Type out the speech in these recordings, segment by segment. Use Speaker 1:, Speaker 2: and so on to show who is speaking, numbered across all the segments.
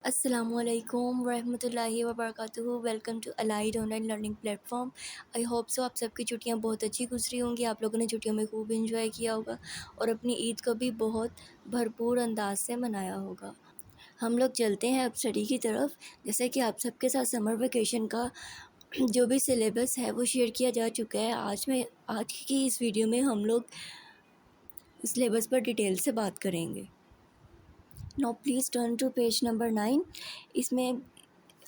Speaker 1: अस्सलामुअलैकुम वरहमतुल्लाहि वबरकातुहू। Welcome to Allied online learning platform. I hope so आप सबकी छुट्टियां बहुत अच्छी गुजरी होंगी। आप लोगों ने छुट्टियों में खूब इंजॉय किया होगा और अपनी ईद को भी बहुत भरपूर अंदाज से मनाया होगा। हम लोग चलते हैं अब स्टडी की तरफ। जैसे कि आप सबके साथ समर वेकेशन का जो भी सिलेबस है वो शेयर किया जा चुका है। आज की इस वीडियो में हम लोग सिलेबस पर डिटेल से बात करेंगे। Now please turn to page number 9। इसमें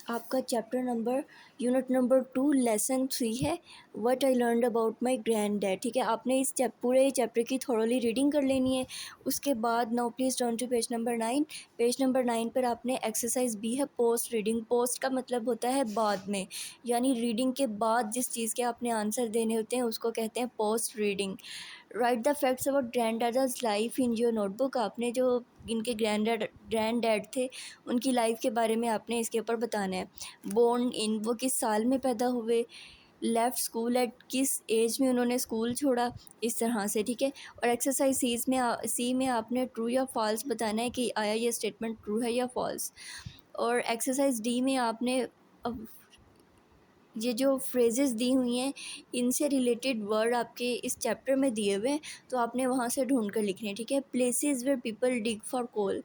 Speaker 1: आपका chapter number unit number 2 lesson 3 है, what I learned about my granddad. ठीक है, आपने इस पूरे चैप्टर की थोड़ली रीडिंग कर लेनी है। उसके बाद now please turn to page number 9। Page number 9 पर आपने एक्सरसाइज बी है पोस्ट रीडिंग। पोस्ट का मतलब होता है बाद में, यानी रीडिंग के बाद जिस चीज़ के आपने आंसर देने होते हैं उसको कहते हैं post reading. Write the facts about grandfather's life in your notebook. आपने जो इनके ग्रैंड डैड थे उनकी लाइफ के बारे में आपने इसके ऊपर बताना है। बोर्न इन, वो किस साल में पैदा हुए। लेफ्ट स्कूल एट, किस एज में उन्होंने स्कूल छोड़ा, इस तरह से। ठीक है, और एक्सरसाइज सी में आपने ट्रू या फॉल्स बताना है कि आया ये स्टेटमेंट ट्रू है या फॉल्स। और एक्सरसाइज डी में आपने ये जो फ्रेजेस दी हुई हैं इनसे रिलेटेड वर्ड आपके इस चैप्टर में दिए हुए हैं, तो आपने वहाँ से ढूंढ कर लिखने हैं। ठीक है, places where people dig for coal.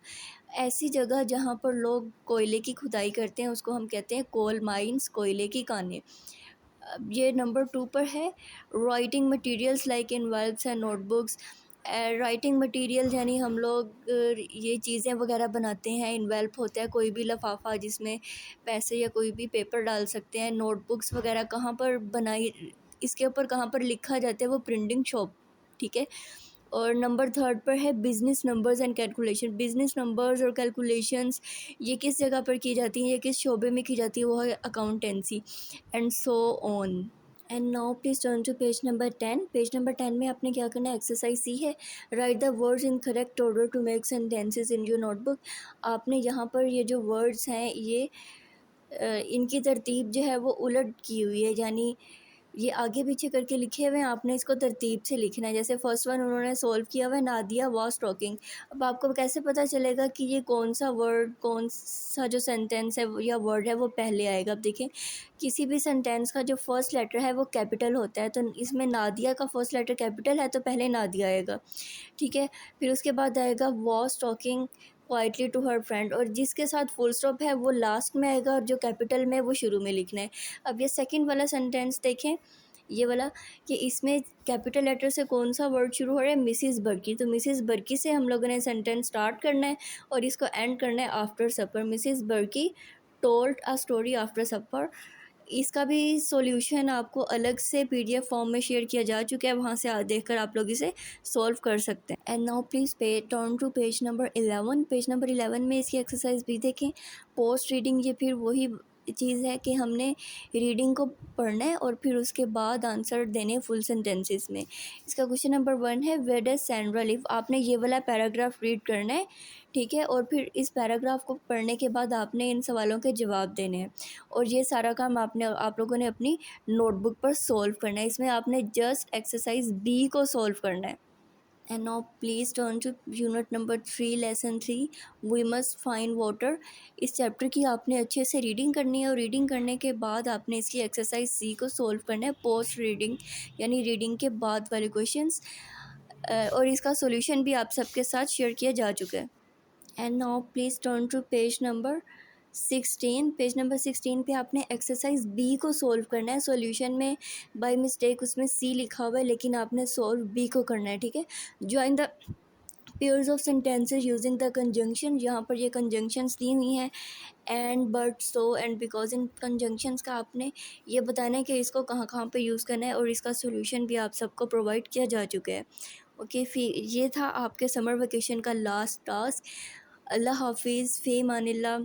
Speaker 1: ऐसी जगह जहाँ पर लोग कोयले की खुदाई करते हैं उसको हम कहते हैं कोल माइंस, कोयले की कानें। अब ये नंबर 2 पर है, writing materials like envelopes and notebooks. Writing material यानी हम लोग ये चीज़ें वगैरह बनाते हैं। इन्वेल्प होता है कोई भी लिफाफा जिसमें पैसे या कोई भी पेपर डाल सकते हैं। नोटबुक्स वगैरह कहाँ पर बनाई, इसके ऊपर कहाँ पर लिखा जाता है, वो प्रिंटिंग शॉप। ठीक है, और नंबर 3 पर है business numbers and calculation. Business numbers और कैलकुलेशंस ये किस जगह पर की जाती हैं, ये किस शोबे में की जाती है, वो है accountancy and so on. And now please turn to page number 10। Page number 10 में आपने क्या करना है, एक्सरसाइज सी है, write the words in correct order to make sentences in your notebook. आपने यहाँ पर ये जो वर्ड्स हैं ये इनकी तरतीब जो है वो उलट की हुई है, यानी ये आगे पीछे करके लिखे हुए हैं। आपने इसको तरतीब से लिखना है। जैसे फर्स्ट वन उन्होंने सॉल्व किया हुआ है, नादिया वाज टॉकिंग। अब आपको कैसे पता चलेगा कि ये कौन सा वर्ड, कौन सा जो सेंटेंस है या वर्ड है वो पहले आएगा। अब देखें, किसी भी सेंटेंस का जो फर्स्ट लेटर है वो कैपिटल होता है, तो इसमें नादिया का फर्स्ट लेटर कैपिटल है तो पहले नादिया आएगा। ठीक है, फिर उसके बाद आएगा was talking quietly to her friend, और जिसके साथ फुल स्टॉप है वो लास्ट में आएगा और जो कैपिटल में है वो शुरू में लिखना है। अब ये सेकंड वाला सेंटेंस देखें, ये वाला, कि इसमें कैपिटल लेटर से कौन सा वर्ड शुरू हो रहा है, मिसिस बर्की। तो मिसिस बर्की से हम लोगों ने सेंटेंस स्टार्ट करना है और इसको एंड करना है after supper. Mrs Birky told a story after supper. इसका भी सॉल्यूशन आपको अलग से पीडीएफ फॉर्म में शेयर किया जा चुका है, वहाँ से देखकर आप लोग इसे सॉल्व कर सकते हैं। And now please turn to page number 11। Page number 11 में इसकी एक्सरसाइज भी देखें, पोस्ट रीडिंग। ये फिर वही चीज़ है कि हमने रीडिंग को पढ़ना है और फिर उसके बाद आंसर देने फुल सेंटेंसेस में। इसका क्वेश्चन नंबर 1 है, वेयर डज सैंड्रा लिव। आपने ये वाला पैराग्राफ रीड करना है। ठीक है, और फिर इस पैराग्राफ को पढ़ने के बाद आपने इन सवालों के जवाब देने हैं और ये सारा काम आप लोगों ने अपनी नोटबुक पर सॉल्व करना है। इसमें आपने जस्ट एक्सरसाइज बी को सॉल्व करना है। And now please turn to unit number 3 lesson 3, we must find water. इस चैप्टर की आपने अच्छे से रीडिंग करनी है और रीडिंग करने के बाद आपने इसकी एक्सरसाइज सी को सॉल्व करना है, पोस्ट रीडिंग यानी रीडिंग के बाद वाले क्वेश्चंस। और इसका सॉल्यूशन भी आप सबके साथ शेयर किया जा चुका है। And now please turn to page number 16। Page number 16 पे आपने एक्सरसाइज बी को सॉल्व करना है। सॉल्यूशन में बाय मिस्टेक उसमें सी लिखा हुआ है लेकिन आपने सॉल्व बी को करना है। ठीक है, join the pairs of sentences using the conjunction. यहाँ पर ये कंजंक्शंस दी हुई हैं, and but so and because. In conjunctions का आपने ये बताना है कि इसको कहाँ कहाँ पे यूज़ करना है और इसका सॉल्यूशन भी आप सबको प्रोवाइड किया जा चुका है। ओके, फिर ये था आपके समर वेकेशन का लास्ट टास्क। अल्लाह हाफिज़, फ़ी अमानिल्लाह।